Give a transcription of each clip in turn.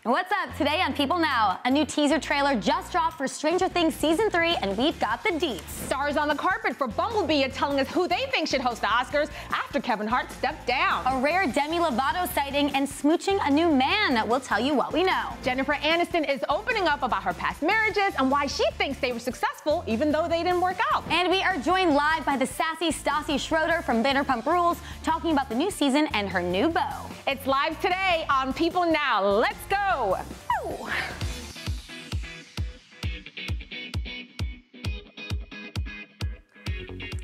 What's up? Today on People Now, a new teaser trailer just dropped for Stranger Things Season 3, and we've got the deets. Stars on the carpet for Bumblebee are telling us who they think should host the Oscars after Kevin Hart stepped down. A rare Demi Lovato sighting and smooching a new man. We'll tell you what we know. Jennifer Aniston is opening up about her past marriages and why she thinks they were successful even though they didn't work out. And we are joined live by the sassy Stassi Schroeder from Vanderpump Rules, talking about the new season and her new beau. It's live today on People Now. Let's go. Ooh.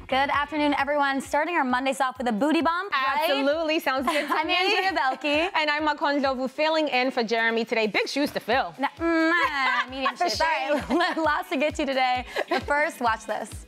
Good afternoon, everyone. Starting our Mondays off with a booty bump, right? Absolutely. Sounds good to I'm me. Andrea Boehlke. And I'm Makondovu filling in for Jeremy today. Big shoes to fill. Medium shape. All right, lots to get to today. But first, watch this.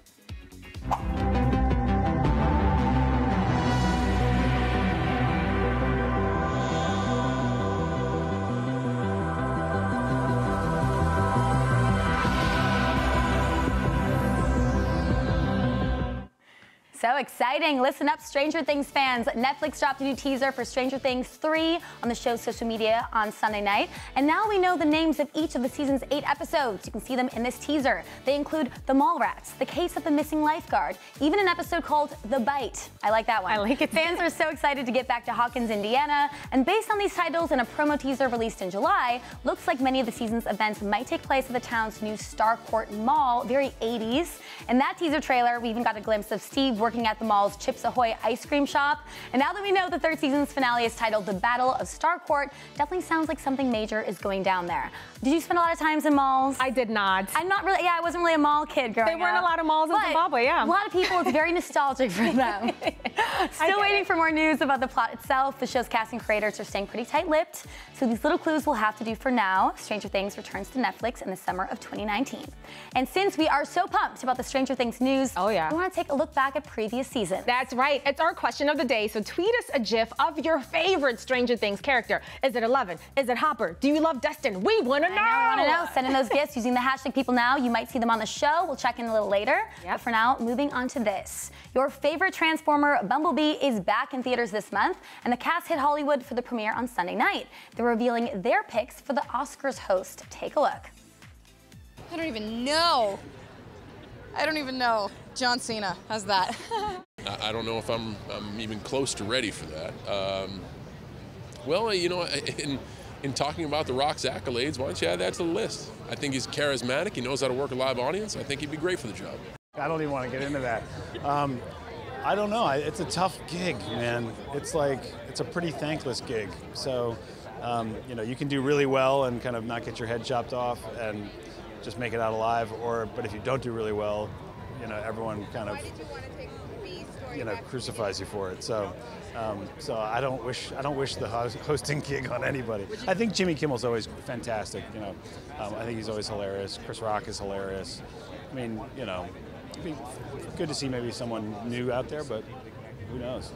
So exciting. Listen up, Stranger Things fans. Netflix dropped a new teaser for Stranger Things 3 on the show's social media on Sunday night. And now we know the names of each of the season's 8 episodes. You can see them in this teaser. They include The Mallrats, The Case of the Missing Lifeguard, even an episode called The Bite. I like that one. I like it. Fans are so excited to get back to Hawkins, Indiana. And based on these titles and a promo teaser released in July, looks like many of the season's events might take place at the town's new Starcourt Mall, very 80s. In that teaser trailer, we even got a glimpse of Steve working at the mall's Chips Ahoy ice cream shop. And now that we know the third season's finale is titled The Battle of Starcourt, definitely sounds like something major is going down there. Did you spend a lot of times in malls? I did not. I'm not really, I wasn't really a mall kid growing up. There weren't a lot of malls in Zimbabwe, yeah. A lot of people, it's very nostalgic for them. Still waiting for more news about the plot itself. The show's cast and creators are staying pretty tight-lipped, so these little clues we'll have to do for now. Stranger Things returns to Netflix in the summer of 2019. And since we are so pumped about the Stranger Things news, we want to take a look back at previous seasons. That's right. It's our question of the day, so tweet us a GIF of your favorite Stranger Things character. Is it Eleven? Is it Hopper? Do you love Destin? We want to know. I want to know. Send in those gifts using the hashtag #PeopleNow. You might see them on the show. We'll check in a little later. But for now, moving on to this. Your favorite Transformer, Bumblebee, is back in theaters this month, and the cast hit Hollywood for the premiere on Sunday night. They're revealing their picks for the Oscars host. Take a look. I don't even know. John Cena, how's that? I don't know if I'm even close to ready for that. Well, you know, in talking about The Rock's accolades, why don't you add that to the list? I think he's charismatic. He knows how to work a live audience. I think he'd be great for the job. I don't even want to get into that. I don't know. It's a tough gig, man. It's a pretty thankless gig. So, you know, you can do really well and kind of not get your head chopped off and just make it out alive. But if you don't do really well, you know, everyone kind of, you know, crucifies you for it. So, I don't wish the hosting gig on anybody. I think Jimmy Kimmel's always fantastic. You know, I think he's always hilarious. Chris Rock is hilarious. I mean, you know, it'd be good to see maybe someone new out there, but who knows?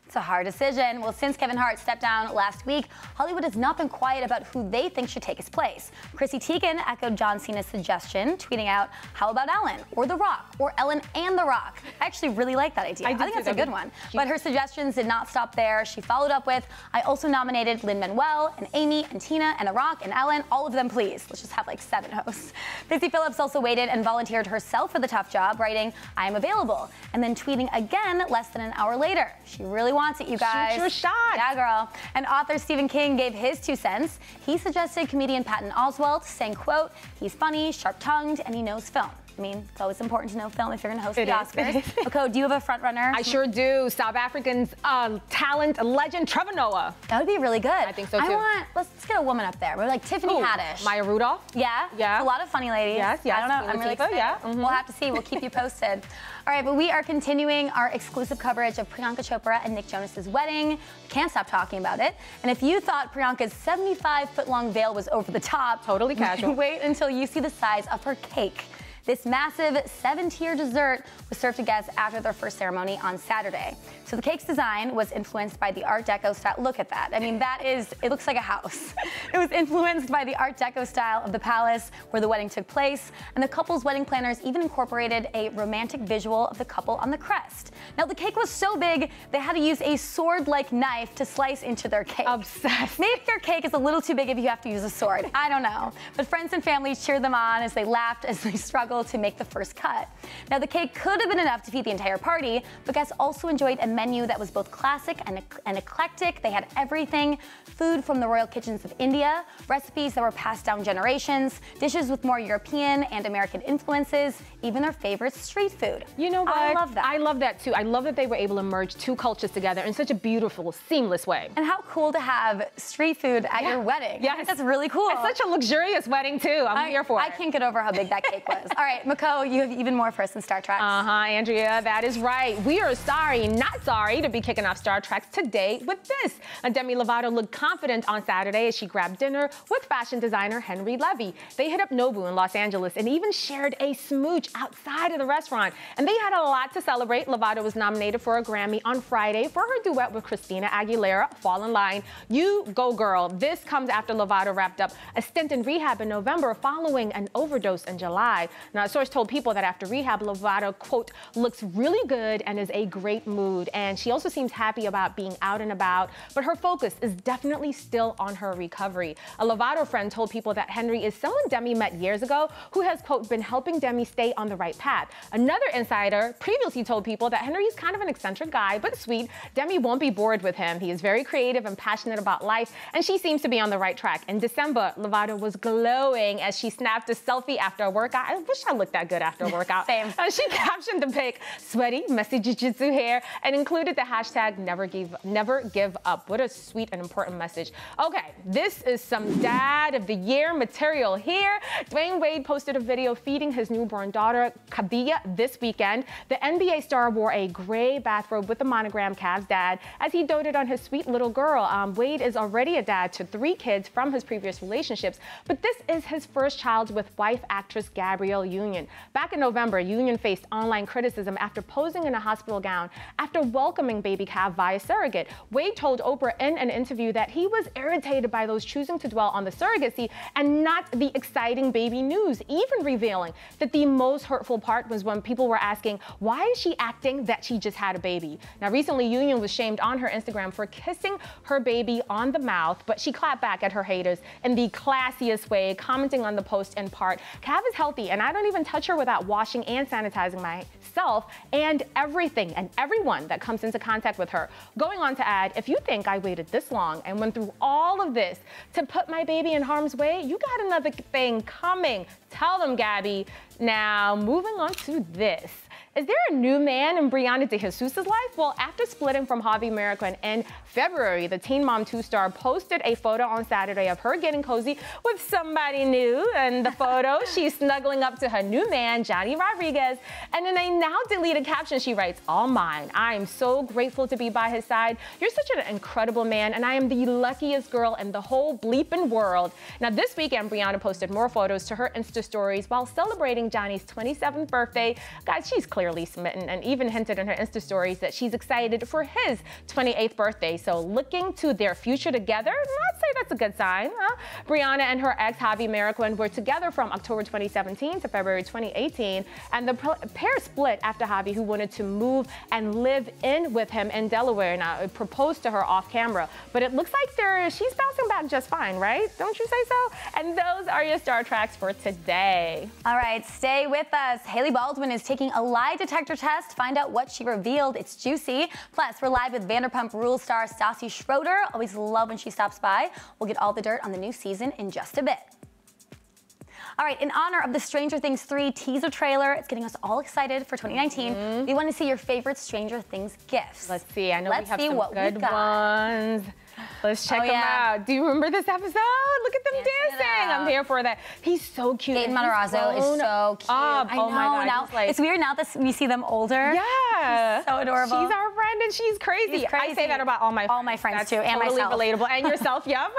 It's a hard decision. Well, since Kevin Hart stepped down last week, Hollywood has not been quiet about who they think should take his place. Chrissy Teigen echoed John Cena's suggestion, tweeting out, "How about Ellen or The Rock or Ellen and The Rock?" I actually really like that idea. I think that's a good one. But her suggestions did not stop there. She followed up with, "I also nominated Lin-Manuel and Amy and Tina and The Rock and Ellen, all of them please." Let's just have like 7 hosts. Busy Phillips also waited and volunteered herself for the tough job, writing, "I am available," and then tweeting again less than an hour later. She really wants it, you guys. Shoot your shot. Yeah, girl. And author Stephen King gave his 2 cents. He suggested comedian Patton Oswalt, saying, quote, "He's funny, sharp-tongued, and he knows film." I mean, it's always important to know film if you're going to host the Oscars. Okay, do you have a front runner? I sure do. South African's talent legend, Trevor Noah. That would be really good. I think so too. Let's get a woman up there. We're like Tiffany Haddish. Maya Rudolph. Yeah. Yeah. A lot of funny ladies. Yes. I don't know. I'm really excited. Yeah. We'll have to see. We'll keep you posted. All right, but we are continuing our exclusive coverage of Priyanka Chopra and Nick Jonas's wedding. Can't stop talking about it. And if you thought Priyanka's 75-foot-long veil was over the top, totally casual. wait until you see the size of her cake. This massive 7-tier dessert was served to guests after their first ceremony on Saturday. So the cake's design was influenced by the Art Deco style. Look at that. I mean, it looks like a house. It was influenced by the Art Deco style of the palace where the wedding took place, and the couple's wedding planners even incorporated a romantic visual of the couple on the crest. Now, the cake was so big, they had to use a sword-like knife to slice into their cake. Obsessed. Maybe your cake is a little too big if you have to use a sword. I don't know. But friends and family cheered them on as they laughed as they struggled to make the first cut. Now, the cake could have been enough to feed the entire party, but guests also enjoyed a menu that was both classic and eclectic. They had everything: food from the royal kitchens of India, recipes that were passed down generations, dishes with more European and American influences, even their favorite street food. You know what? I love that. I love that too. I love that they were able to merge two cultures together in such a beautiful, seamless way. And how cool to have street food at your wedding. Yes. That's really cool. It's such a luxurious wedding too. I'm here for it. I can't get over how big that cake was. All right, Mako, you have even more for us in Star Treks. Andrea, that is right. We are sorry, not sorry, to be kicking off Star Treks today with this. Demi Lovato looked confident on Saturday as she grabbed dinner with fashion designer Henry Levy. They hit up Nobu in Los Angeles and even shared a smooch outside of the restaurant. And they had a lot to celebrate. Lovato was nominated for a Grammy on Friday for her duet with Christina Aguilera, Fall in Line. You go, girl. This comes after Lovato wrapped up a stint in rehab in November following an overdose in July. Now, a source told People that after rehab, Lovato, quote, looks really good and is a great mood. And she also seems happy about being out and about, but her focus is definitely still on her recovery. A Lovato friend told People that Henry is someone Demi met years ago who has, quote, been helping Demi stay on the right path. Another insider previously told People that Henry is kind of an eccentric guy, but sweet. Demi won't be bored with him. He is very creative and passionate about life, and she seems to be on the right track. In December, Lovato was glowing as she snapped a selfie after a workout. I wish I looked that good after a workout. Same. She captioned the pic, sweaty, messy jiu-jitsu hair, and included the hashtag never give up. What a sweet and important message. Okay, this is some Dad of the Year material here. Dwyane Wade posted a video feeding his newborn daughter, Kadia, this weekend. The NBA star wore a gray bathrobe with the monogram Cavs Dad as he doted on his sweet little girl. Wade is already a dad to 3 kids from his previous relationships, but this is his first child with wife actress Gabrielle Union. Back in November, Union faced online criticism after posing in a hospital gown after welcoming baby Cav via surrogate. Wade told Oprah in an interview that he was irritated by those choosing to dwell on the surrogacy and not the exciting baby news, even revealing that the most hurtful part was when people were asking, why is she acting that she just had a baby? Now, recently, Union was shamed on her Instagram for kissing her baby on the mouth, but she clapped back at her haters in the classiest way, commenting on the post in part, Cav is healthy and I don't even touch her without washing and sanitizing myself and everything and everyone that comes into contact with her. Going on to add, if you think I waited this long and went through all of this to put my baby in harm's way, you got another thing coming. Tell them, Gabby. Now, moving on to this. Is there a new man in Briana DeJesus' life? Well, after splitting from Javi American in February, the Teen Mom 2 star posted a photo on Saturday of her getting cozy with somebody new. In the photo, she's snuggling up to her new man, Johnny Rodriguez. And in a now deleted caption, she writes, all mine. I am so grateful to be by his side. You're such an incredible man, and I am the luckiest girl in the whole bleeping world. Now, this weekend, Briana posted more photos to her Insta stories while celebrating Johnny's 27th birthday. Guys, she's clearly smitten and even hinted in her Insta stories that she's excited for his 28th birthday. So looking to their future together, I'd say that's a good sign. Briana and her ex, Javi Mariquin, were together from October 2017 to February 2018, and the pair split after Javi, who wanted to move and live in with him in Delaware, now proposed to her off camera. But it looks like she's bouncing back just fine, right? Don't you say so? And those are your Star Treks for today. All right, stay with us. Haley Baldwin is taking a lie detector test. Find out what she revealed. It's juicy. Plus, we're live with Vanderpump Rules star Stassi Schroeder. Always love when she stops by. We'll get all the dirt on the new season in just a bit. All right, in honor of the Stranger Things 3 teaser trailer, it's getting us all excited for 2019. We want to see your favorite Stranger Things gifts. Let's see. I know we have some good ones. Let's check them out. Do you remember this episode? Look at them dancing. I'm here for that. He's so cute. Gaten Matarazzo is so cute. I know. My God. Now, it's weird now that we see them older. Yeah. She's so adorable. She's our friend and she's crazy. I say that about all my friends. All my friends That's too, and totally myself. relatable. And yourself, yep.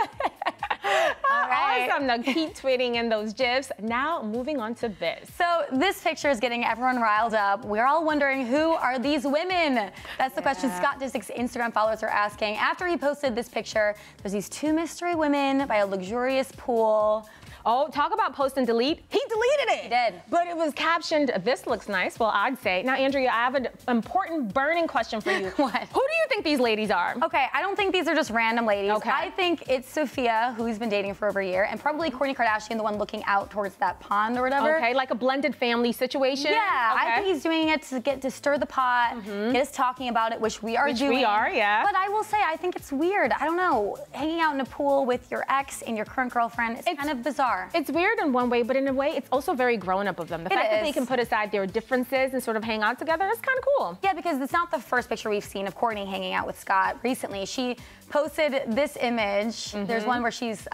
All right? Awesome. Now keep tweeting in those GIFs. Now moving on to this. So this picture is getting everyone riled up. We're all wondering, who are these women? That's the question Scott Disick's Instagram followers are asking. After he posted this picture, there's these two mystery women by a luxurious pool. Oh, talk about post and delete. He deleted it. He did. But it was captioned, "This looks nice." Well, I'd say. Now, Andrea, I have an important burning question for you. What? Who do you think these ladies are? Okay, I don't think these are just random ladies. Okay. I think it's Sophia, who he's been dating for over a year, and probably Kourtney Kardashian, the one looking out towards that pond or whatever. Okay, like a blended family situation? Yeah, okay. I think he's doing it to stir the pot, get us talking about it, which we are doing. Which we are, yeah. But I will say, I think it's weird. I don't know, hanging out in a pool with your ex and your current girlfriend is kind of bizarre. It's weird in one way, but in a way, it's also very grown-up of them. The fact that they can put aside their differences and sort of hang out together is kind of cool. Yeah, because it's not the first picture we've seen of Kourtney hanging out with Scott recently. She posted this image. There's one where she's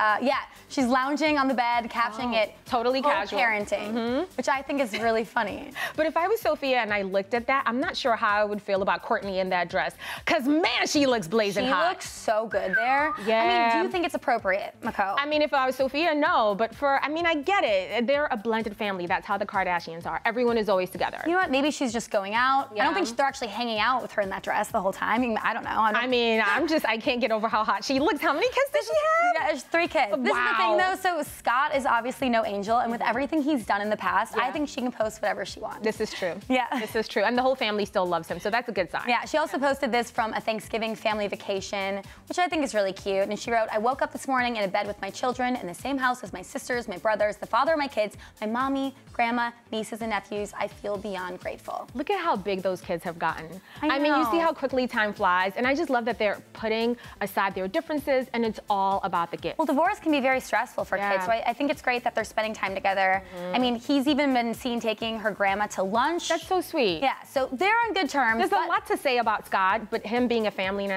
lounging on the bed, captioning it totally casual parenting, which I think is really funny. But if I was Sophia and I looked at that, I'm not sure how I would feel about Kourtney in that dress. Because, man, she looks blazing hot. She looks so good there. Yeah. I mean, do you think it's appropriate, Mako? I mean, if I was Sophia, no. But I get it. They're a blended family. That's how the Kardashians are. Everyone is always together. You know what? Maybe she's just going out. Yeah. I don't think they're actually hanging out with her in that dress the whole time. I don't know. I can't get over how hot she looks. How many kids does she have? Yeah, there's 3 kids. This is the thing, though. So Scott is obviously no angel, and with everything he's done in the past, I think she can post whatever she wants. This is true. Yeah. This is true. And the whole family still loves him, so that's a good sign. Yeah, she also posted this from a Thanksgiving family vacation, which I think is really cute. And she wrote, "I woke up this morning in a bed with my children in the same house as my sisters, my brothers, the father of my kids, my mommy, grandma, nieces, and nephews. I feel beyond grateful." Look at how big those kids have gotten. I mean, you know. see how quickly time flies, and I just love that they're putting aside their differences, and it's all about the gift. Well, divorce can be very stressful for kids, so I think it's great that they're spending time together. I mean, he's even been seen taking her grandma to lunch. That's so sweet. Yeah, so they're on good terms. There's a lot to say about Scott, but him being a family,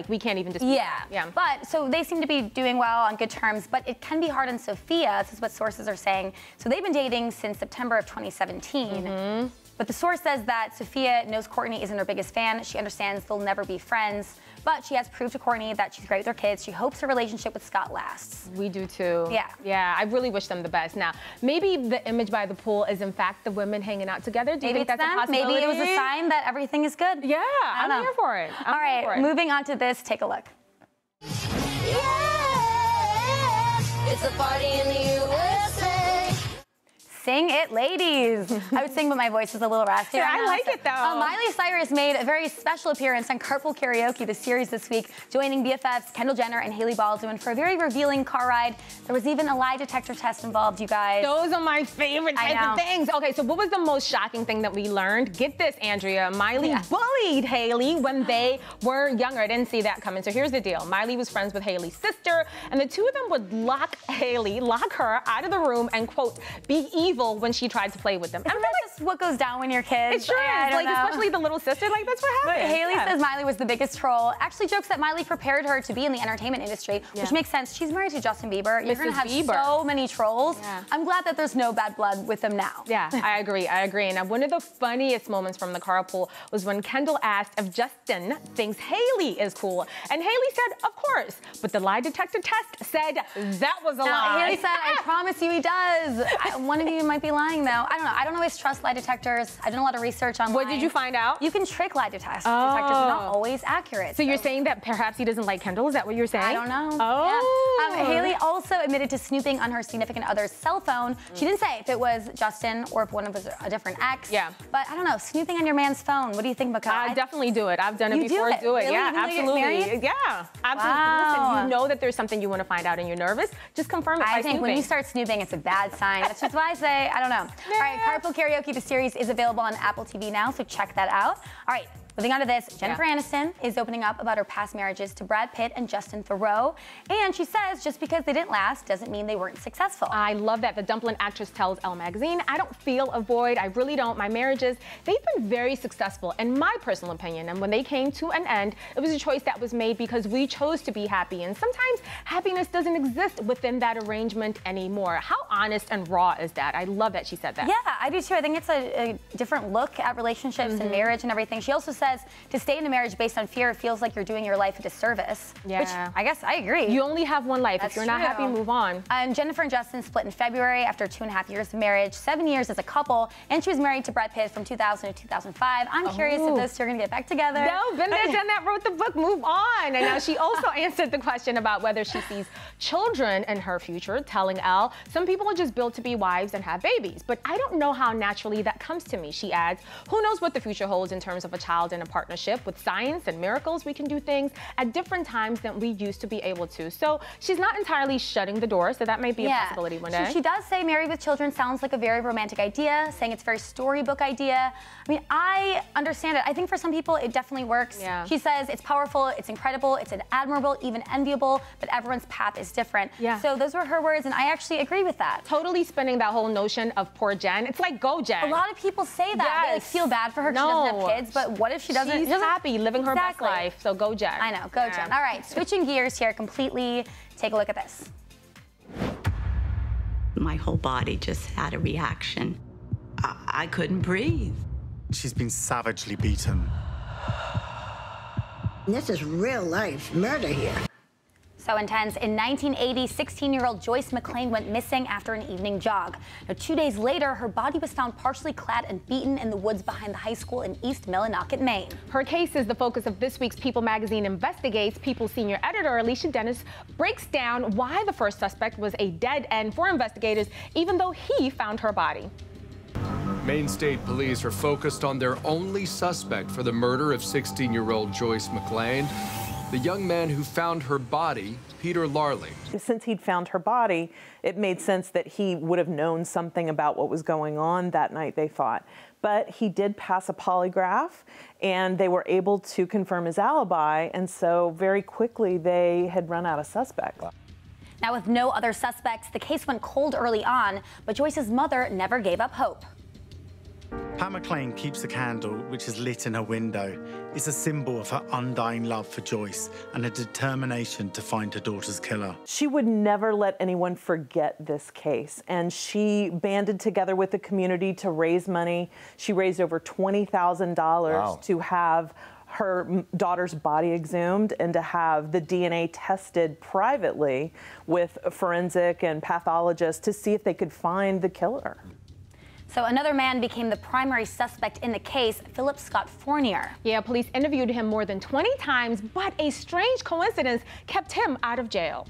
we can't even dispute that. Yeah. But so they seem to be doing well on good terms, but it can be hard on Sophia. This is what sources are saying. So they've been dating since September of 2017. But the source says that Sophia knows Kourtney isn't her biggest fan. She understands they'll never be friends, but she has proved to Kourtney that she's great with her kids. She hopes her relationship with Scott lasts. We do too. Yeah. Yeah, I really wish them the best. Now, maybe the image by the pool is in fact the women hanging out together. Do you think that's a possibility? Maybe it was a sign that everything is good. Yeah, I'm here for it. All right, moving on to this, take a look. Yeah, it's a party in the USA. Sing it, ladies. I would sing, but my voice is a little raspy. Yeah, right I now. like it, though. Miley Cyrus made a very special appearance on Carpool Karaoke, the series this week, joining BFFs Kendall Jenner and Hailey Baldwin for a very revealing car ride. There was even a lie detector test involved, you guys. Those are my favorite type of things. Okay, so what was the most shocking thing that we learned? Get this, Andrea. Miley bullied Hailey when they were younger. I didn't see that coming. So here's the deal. Miley was friends with Hailey's sister, and the two of them would lock her out of the room and, quote, be evil when she tried to play with them. Isn't that just what goes down when you're kids? It sure is. Like, especially the little sister, like, that's what happened. But Hailey says Miley was the biggest troll. Actually jokes that Miley prepared her to be in the entertainment industry, which makes sense. She's married to Justin Bieber. You're going to have so many trolls. Yeah. I'm glad that there's no bad blood with them now. Yeah, I agree. Now, one of the funniest moments from the carpool was when Kendall asked if Justin thinks Hailey is cool. And Hailey said, of course. But the lie detector test said that was a lie. Hailey said, I promise you he does. One of you might be lying, though. I don't know. I don't always trust lie detectors. I've done a lot of research online. What did you find out? You can trick lie detectors. They're not always accurate. So you're saying that perhaps he doesn't like Kendall? Is that what you're saying? I don't know. Oh. Yeah. Hailey also admitted to snooping on her significant other's cell phone. She didn't say if it was Justin or if one of us was a different ex. Yeah. But I don't know, snooping on your man's phone. What do you think, Mako? I definitely do it. I've done it You before. do it? Really? Yeah, Even though you get absolutely. married? Yeah, absolutely. Wow. Listen, you know that there's something you want to find out and you're nervous, just confirm it by I think snooping. when you start snooping, it's a bad sign. That's just why I say, I don't know. Yeah. All right, Carpool Karaoke, the series, is available on Apple TV now, so check that out. All right. Moving on to this, Jennifer Aniston is opening up about her past marriages to Brad Pitt and Justin Theroux. And she says just because they didn't last doesn't mean they weren't successful. I love that. The dumpling actress tells Elle magazine, I don't feel a void. I really don't. My marriages, they've been very successful in my personal opinion. And when they came to an end, it was a choice that was made because we chose to be happy. And sometimes happiness doesn't exist within that arrangement anymore. How honest and raw is that? I love that she said that. Yeah, I do too. I think it's a different look at relationships and marriage and everything. She also said says to stay in a marriage based on fear feels like you're doing your life a disservice. Yeah. Which I guess I agree. You only have one life. That's if you're not happy, true. move on. And Jennifer and Justin split in February after 2.5 years of marriage, 7 years as a couple, and she was married to Brad Pitt from 2000 to 2005. I'm curious if those two are going to get back together. No, been there, done that, wrote the book, move on. And now she also answered the question about whether she sees children in her future, telling Elle, some people are just built to be wives and have babies, but I don't know how naturally that comes to me. She adds, who knows what the future holds in terms of a child in a partnership. With science and miracles, we can do things at different times than we used to be able to. So she's not entirely shutting the door, so that might be a possibility one day. She does say married with children sounds like a very romantic idea, saying it's a very storybook idea. I mean, I understand it. I think for some people it definitely works. Yeah. She says it's powerful, it's incredible, it's admirable, even enviable, but everyone's path is different. Yeah. So those were her words, and I actually agree with that. Totally spinning that whole notion of poor Jen. It's like, go Jen. A lot of people say that. They like, feel bad for her because she doesn't have kids, but what if she doesn't? She's happy, living her best life, so go Jen. I know, go Jen. All right, switching gears here completely. Take a look at this. My whole body just had a reaction. I couldn't breathe. She's been savagely beaten. This is real life murder here. So intense. In 1980, 16-year-old Joyce McLain went missing after an evening jog. Now, 2 days later, her body was found partially clad and beaten in the woods behind the high school in East Millinocket, Maine. Her case is the focus of this week's People magazine Investigates. People senior editor Alicia Dennis breaks down why the first suspect was a dead end for investigators, even though he found her body. Maine State Police are focused on their only suspect for the murder of 16-year-old Joyce McLain, the young man who found her body, Peter Larley. Since he'd found her body, it made sense that he would have known something about what was going on that night, they thought. But he did pass a polygraph, and they were able to confirm his alibi, and so very quickly they had run out of suspects. Now, with no other suspects, the case went cold early on, but Joyce's mother never gave up hope. Pat McLain keeps a candle which is lit in her window. It's a symbol of her undying love for Joyce and a determination to find her daughter's killer. She would never let anyone forget this case, and she banded together with the community to raise money. She raised over $20,000 to have her daughter's body exhumed and to have the DNA tested privately with a forensic and pathologist to see if they could find the killer. So another man became the primary suspect in the case, Philip Scott Fournier. Yeah, police interviewed him more than 20 times, but a strange coincidence kept him out of jail.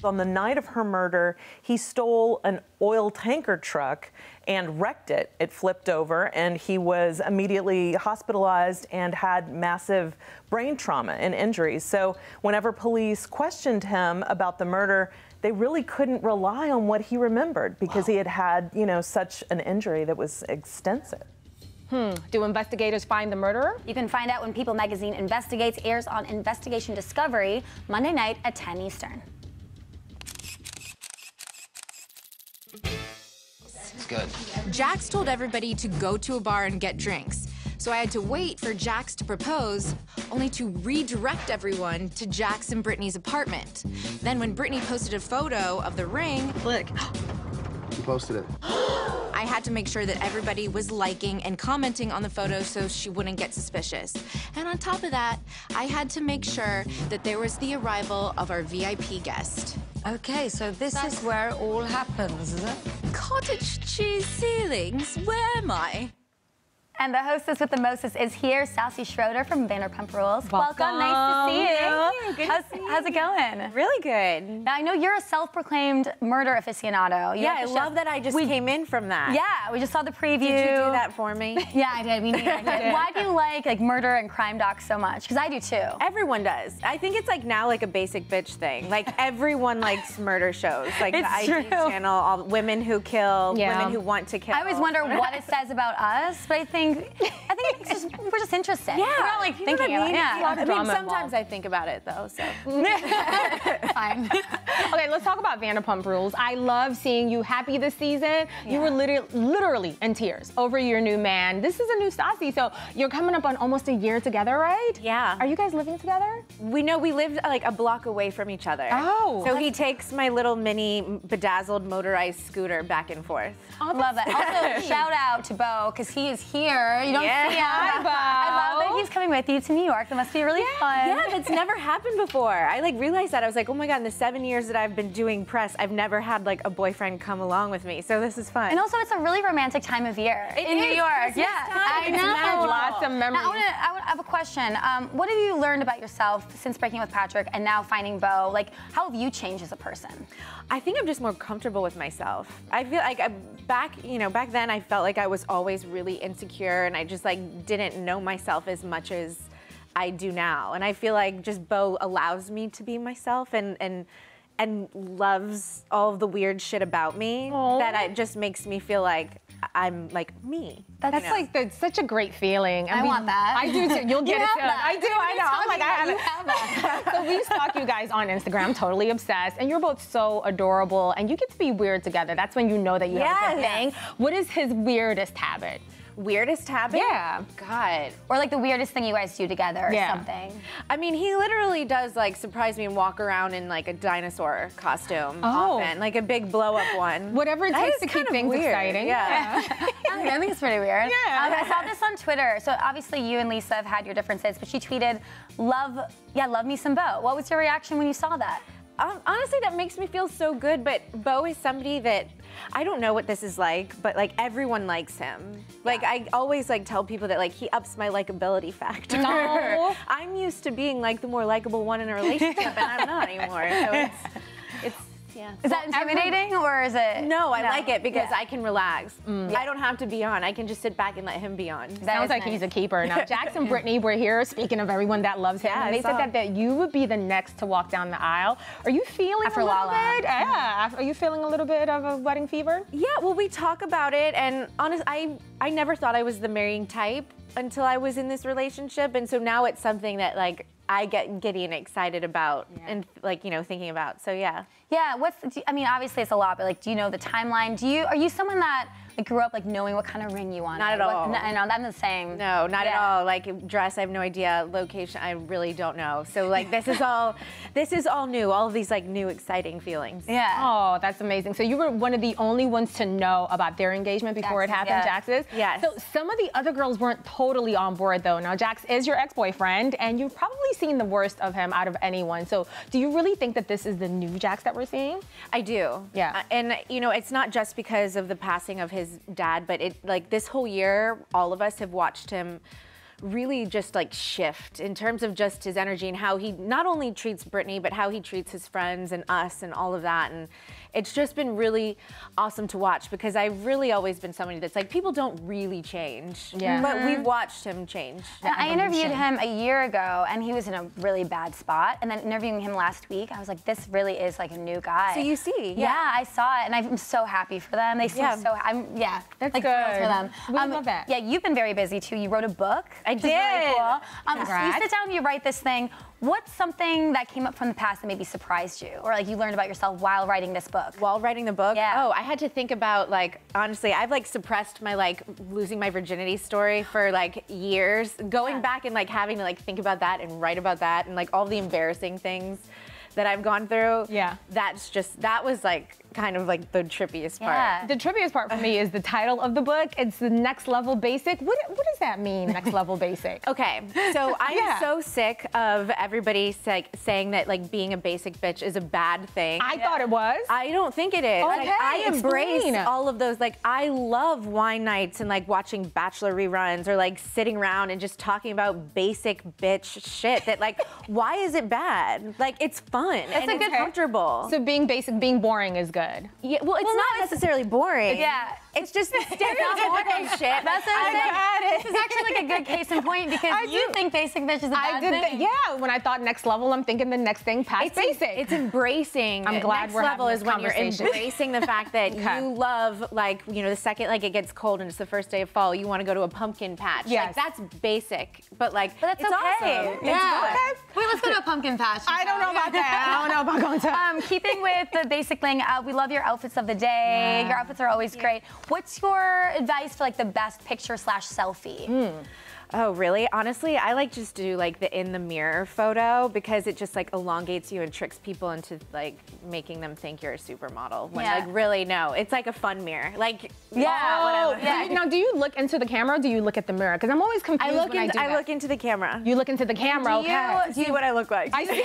On the night of her murder, he stole an oil tanker truck and wrecked it. It flipped over, and he was immediately hospitalized and had massive brain trauma and injuries. So whenever police questioned him about the murder, they really couldn't rely on what he remembered because he had had, you know, such an injury that was extensive. Do investigators find the murderer? You can find out when People magazine Investigates airs on Investigation Discovery Monday night at 10 Eastern. It's good. Jax told everybody to go to a bar and get drinks. So I had to wait for Jax to propose, only to redirect everyone to Jax and Brittany's apartment. Then when Brittany posted a photo of the ring, look. You posted it. I had to make sure that everybody was liking and commenting on the photo so she wouldn't get suspicious. And on top of that, I had to make sure that there was the arrival of our VIP guest. Okay, so this is where it all happens, is it? Cottage cheese ceilings? Where am I? And the hostess with the mostest is here, Stassi Schroeder from Vanderpump Rules. Welcome. Nice to see you. Thank you. Good How's it going? Really good. Now, I know you're a self-proclaimed murder aficionado. Yeah, I love that I just came in from that. Yeah, we just saw the preview. Did you do that for me? Yeah, I did. Why do you like murder and crime docs so much? Because I do too. Everyone does. I think it's now like a basic bitch thing. Like everyone likes murder shows. Like it's the IG true. channel, all women who kill, women who want to kill. I always wonder what it says about us, but I think it's just, we're just interested. Yeah, we're not like you know thinking what I mean? about it. I mean, sometimes I think about it though. So fine. Okay, let's talk about Vanderpump Rules. I love seeing you happy this season. You were literally in tears over your new man. This is a new Stassi, so you're coming up on almost a year together, right? Yeah. Are you guys living together? we lived like a block away from each other. Oh. So he takes my little mini bedazzled motorized scooter back and forth. Love that. Also, shout out to Bo, because he is here here. You don't see him. Hi, Bo. I love that he's coming with you to New York. That must be really fun. Yeah, that's never happened before. I like realized that. I was like, oh my God, in the 7 years that I've been doing press, I've never had like a boyfriend come along with me. So this is fun. And also, it's a really romantic time of year in New York. Christmas time. I know. Lots of memories. Now, I have a question. What have you learned about yourself since breaking with Patrick and now finding Bo? Like, how have you changed as a person? I think I'm just more comfortable with myself. I feel like back then I felt like I was always really insecure and I just like didn't know myself as much as I do now. And I feel like just Bo allows me to be myself and loves all of the weird shit about me that it just makes me feel like I'm like me. That's like such a great feeling. I want that. I do too. You'll get it soon. I do. I know. I'm like, I have you it. have that. So we stalk you guys on Instagram, totally obsessed, and you're both so adorable, and you get to be weird together. That's when you know that you have a good thing. What is his weirdest habit? Weirdest habit? Yeah. God. Or like the weirdest thing you guys do together or something. I mean, he literally does like surprise me and walk around in like a dinosaur costume often, like a big blow up one. Whatever it takes to keep things exciting. Yeah. I think it's pretty weird. Yeah. I saw this on Twitter. So obviously you and Lisa have had your differences, but she tweeted, love me some Bo. What was your reaction when you saw that? Honestly, that makes me feel so good, but Bo is somebody that, I don't know what this is like, but like everyone likes him. Like I always like tell people that like he ups my likability factor. No. I'm used to being like the more likable one in a relationship and I'm not anymore. So it's yeah. Is that intimidating or is it? No, I like it because I can relax. I don't have to be on. I can just sit back and let him be on. Sounds like he's a keeper. Now, Jax and Brittany were here, speaking of everyone that loves him. Yeah, and they said that you would be the next to walk down the aisle. Are you feeling After a little Lala. bit? Yeah. Are you feeling a little bit of a wedding fever? Yeah, well, we talk about it, and honestly, I never thought I was the marrying type until I was in this relationship, and so now it's something that like I get giddy and excited about and like, thinking about. So yeah. Yeah, I mean, obviously it's a lot, but like, do you know the timeline? Are you someone that like grew up like knowing what kind of ring you wanted? Not at all. I know, I'm the same. No, not at all. Like dress, I have no idea. Location, I really don't know. So like this is all new. All of these like new exciting feelings. Yeah. Oh, that's amazing. So you were one of the only ones to know about their engagement before it happened, Jax's? Yes. So some of the other girls weren't totally on board though. Now Jax is your ex-boyfriend and you've probably seen the worst of him out of anyone. So do you really think that this is the new Jax that we're seeing? I do. Yeah. And it's not just because of the passing of his dad, but like this whole year, all of us have watched him really just like shift in terms of just his energy and how he not only treats Brittany, but how he treats his friends and us and all of that. And it's just been really awesome to watch because I've really always been somebody that's like, people don't really change. Yeah. But we've watched him change. I interviewed him a year ago and he was in a really bad spot. And then interviewing him last week, I was like, this really is like a new guy. So you see. Yeah, I saw it and I'm so happy for them. They seem so, that's like, good. thrilled for them. We love that. Yeah, you've been very busy too. You wrote a book. I did. Really cool. So Congrats. you sit down, you write this thing. What's something that came up from the past that maybe surprised you or like you learned about yourself while writing this book? While writing the book? Yeah. Oh, I had to think about like, honestly, I've like suppressed my like losing my virginity story for like years. Going back and like having to like think about that and write about that and like all the embarrassing things that I've gone through. Yeah. That was like kind of like the trippiest part. The trippiest part for me is the title of the book. It's the Next Level Basic. What does that mean, Next Level Basic? Okay, so I'm so sick of everybody saying that like being a basic bitch is a bad thing. I thought it was. I don't think it is. Okay, Like, I embrace explain. all of those. Like I love wine nights and like watching Bachelor reruns or like sitting around and just talking about basic bitch shit that like, why is it bad? Like it's fun and it's comfortable. So being basic, being boring is good. Yeah, well, it's not necessarily boring. Yeah. It's just the stereotypical shit. That's what I'm saying. This is actually like a good case in point because you think basic bitch is a bad thing. Yeah, when I thought next level, I'm thinking the next thing past basic. It's embracing. I'm glad next we're level having is this when you're conversation. embracing the fact that you love, like, the second like it gets cold and it's the first day of fall, you want to go to a pumpkin patch. Yes. Like that's basic, but like that's it's okay. awesome. Yeah. It's good. Wait, let's go to a pumpkin patch. I don't know about that. I don't know about going to. Keeping with the basic thing, we love your outfits of the day. Your outfits are always great. What's your advice for like the best picture/selfie? Oh, really? Honestly, I like just do like the in the mirror photo because it just like elongates you and tricks people into like making them think you're a supermodel. When like really no, it's like a fun mirror. Like Now, do you look into the camera or do you look at the mirror? Because I'm always confused I look into the camera. You look into the camera, okay. Do you see what I look like? I see.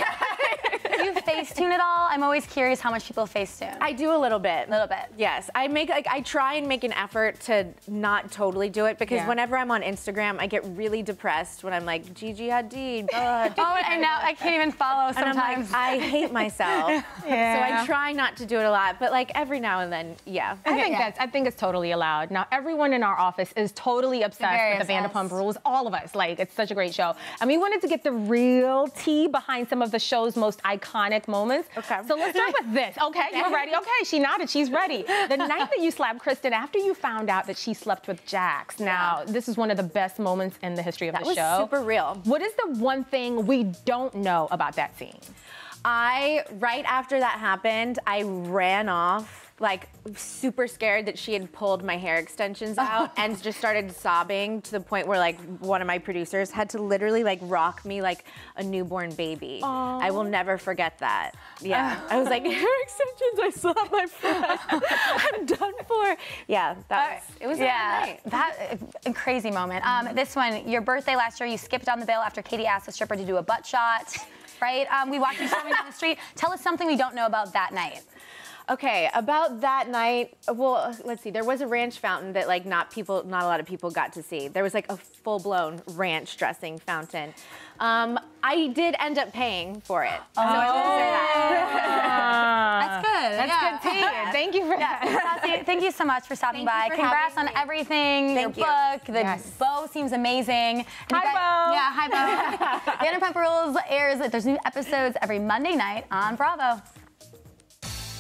Do you Facetune at all? I'm always curious how much people Facetune. I do a little bit. A little bit. Yes. I try and make an effort to not totally do it because whenever I'm on Instagram, I get really depressed when I'm like, Gigi Hadid. And now I can't even follow sometimes. And I'm like, I hate myself. So I try not to do it a lot, but like every now and then, I think it's totally allowed. Now, everyone in our office is totally obsessed with the Vanderpump Rules. All of us. Like, it's such a great show. And we wanted to get the real tea behind some of the show's most iconic moments. Okay. So let's start with this. Okay, you're ready? Okay, she nodded. She's ready. The night that you slapped Kristen after you found out that she slept with Jax. Now, this is one of the best moments in the history of the show. That was super real. What is the one thing we don't know about that scene? Right after that happened, I ran off, like super scared that she had pulled my hair extensions out and just started sobbing to the point where like one of my producers had to literally like rock me like a newborn baby. Aww. I will never forget that. Yeah. I was like, hair extensions, I slapped my friend. I'm done for. Yeah, it was a night. A crazy moment. This one, your birthday last year, you skipped on the bill after Katie asked a stripper to do a butt shot. Right? We watched you swimming down the street. Tell us something we don't know about that night. Okay, about that night, well, let's see. There was a ranch fountain that like not a lot of people got to see. There was like a full-blown ranch dressing fountain. I did end up paying for it. So I will say that. That's good. That's good tea. Thank you for that. Stassi, thank you so much for stopping by. Congrats on everything. Thank you. Your book, the bow seems amazing. Hi, Bo. Yeah, hi, Bo. Vanderpump Rules airs. There's new episodes every Monday night on Bravo.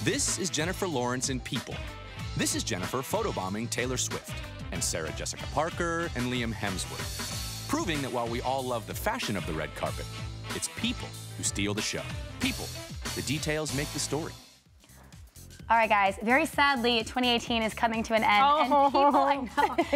This is Jennifer Lawrence in People. This is Jennifer photobombing Taylor Swift and Sarah Jessica Parker and Liam Hemsworth, proving that while we all love the fashion of the red carpet, it's people who steal the show. People. The details make the story. All right, guys. Very sadly, 2018 is coming to an end, and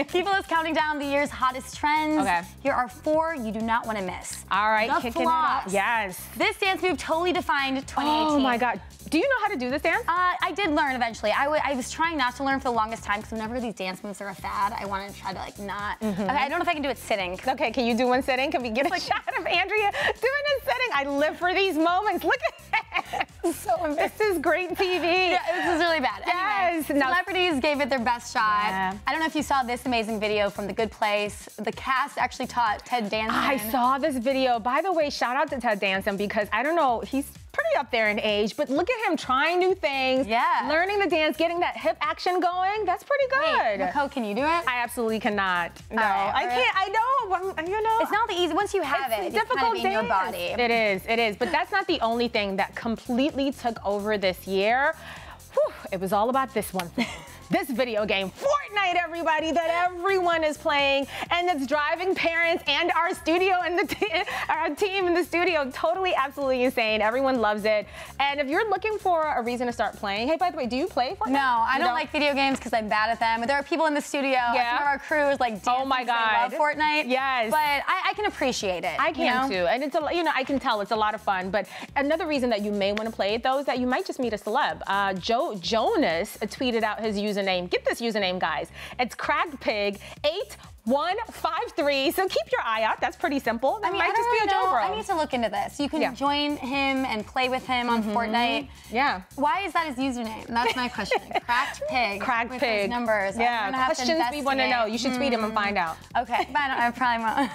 People is counting down the year's hottest trends. Okay. Here are 4 you do not want to miss. All right, the kicking floss. it up. Yes. This dance move totally defined 2018. Oh my God. Do you know how to do this dance? I did learn eventually. I was trying not to learn for the longest time because whenever these dance moves are a fad, I want to try to like not. Okay, I don't know if I can do it sitting. Okay, can you do one sitting? Can we get a shot of Andrea doing a sitting? I live for these moments. Look at that. This is great TV. Yeah, this is really bad. Yes. Anyway, celebrities gave it their best shot. Yeah. I don't know if you saw this amazing video from The Good Place. The cast actually taught Ted Danson. I saw this video. By the way, shout out to Ted Danson because I don't know, he's pretty up there in age, but look at him trying new things, learning the dance, getting that hip action going. That's pretty good. Wait, Nicole, can you do it? I absolutely cannot. No, I can't. I know. You know, it's not the easy. Once you have it's difficult kind of in your body. It is. It is. But that's not the only thing that completely took over this year. Whew, it was all about this one thing. This video game, Fortnite, everybody, that everyone is playing, and it's driving parents and our studio and our team in the studio totally, absolutely insane. Everyone loves it. And if you're looking for a reason to start playing, hey, by the way, do you play Fortnite? No, I don't like video games because I'm bad at them. But there are people in the studio. Some of our crew is like, oh my God, they love Fortnite. Yes, but I can appreciate it. I can too, and it's I can tell it's a lot of fun. But another reason that you may want to play it though is that you might just meet a celeb. Jonas tweeted out his username. Get this username, guys. It's crackpig8153. So keep your eye out. That's pretty simple. That might just be a Joe bro. I need to look into this. You can join him and play with him on Fortnite. Yeah. Why is that his username? That's my question. Cracked pig. Cracked with pig. His numbers. Yeah. Questions we want to know. You should tweet him and find out. Okay. But I probably won't.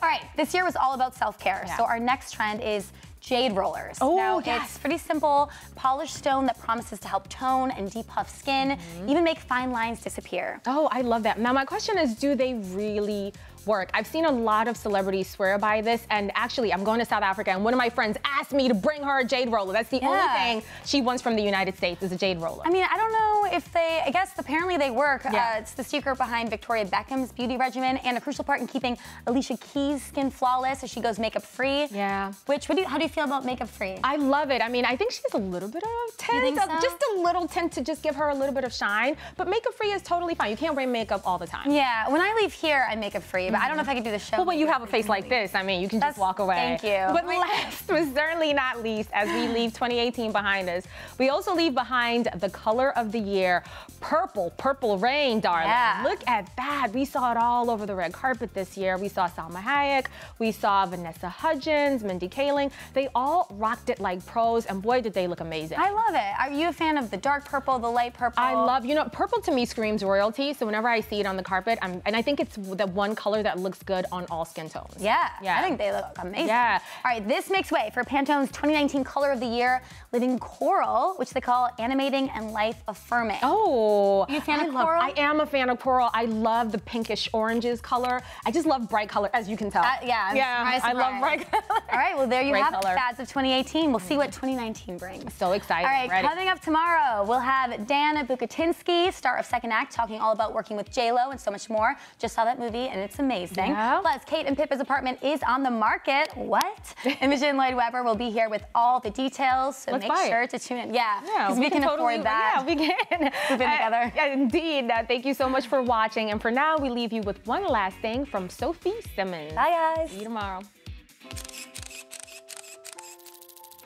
All right. This year was all about self-care. Yeah. So our next trend is jade rollers. Oh, now, it's pretty simple. Polished stone that promises to help tone and depuff skin, even make fine lines disappear. Oh, I love that. Now, my question is, do they really work? I've seen a lot of celebrities swear by this, and actually, I'm going to South Africa, and one of my friends asked me to bring her a jade roller. That's the only thing she wants from the United States is a jade roller. I mean, I don't know if they, I guess apparently they work. Yeah. It's the secret behind Victoria Beckham's beauty regimen and a crucial part in keeping Alicia Keys' skin flawless as she goes makeup free. Yeah. How do you feel about makeup free? I love it. I mean, I think she has a little bit of tint. You think so? Just a little tint to just give her a little bit of shine. But makeup free is totally fine. You can't wear makeup all the time. Yeah, when I leave here, I'm makeup free, but I don't know if I can do the show. Well, when you have a face like this, I mean, you can just walk away. Thank you. But last but certainly not least, as we leave 2018 behind us, we also leave behind the color of the year, purple. Purple rain, darling. Yeah. Look at that. We saw it all over the red carpet this year. We saw Salma Hayek. We saw Vanessa Hudgens, Mindy Kaling. They all rocked it like pros, and boy, did they look amazing. I love it. Are you a fan of the dark purple, the light purple? I love, purple to me screams royalty, so whenever I see it on the carpet, and I think it's the one color that looks good on all skin tones. Yeah, I think they look amazing. Yeah. All right, this makes way for Pantone's 2019 color of the year, Living Coral, which they call animating and life affirming. Oh, are you a fan of coral? I am a fan of coral. I love the pinkish oranges color. I just love bright color, as you can tell. I love bright color. All right, well, there you Bright have it, color. fads of 2018. We'll see what 2019 brings. So excited. All right, Ready. coming up tomorrow, we'll have Dan Bukatinsky, star of Second Act, talking all about working with J-Lo and so much more. Just saw that movie, and it's amazing. Yeah. Plus, Kate and Pippa's apartment is on the market. What? Imogen Lloyd Webber will be here with all the details, so Let's make buy sure it. to tune in. Yeah, Yeah, because we can totally afford that. Yeah, we can. Move in together. Indeed. Thank you so much for watching. And for now, we leave you with one last thing from Sophie Simmons. Bye, guys. See you tomorrow.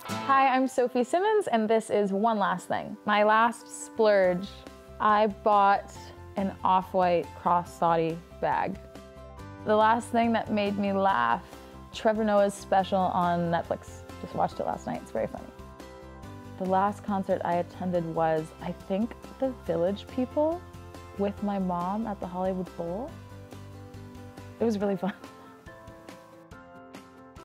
Hi, I'm Sophie Simmons, and this is One Last Thing. My last splurge, I bought an off-white crossbody bag. The last thing that made me laugh, Trevor Noah's special on Netflix. Just watched it last night, it's very funny. The last concert I attended was, I think, the Village People with my mom at the Hollywood Bowl. It was really fun.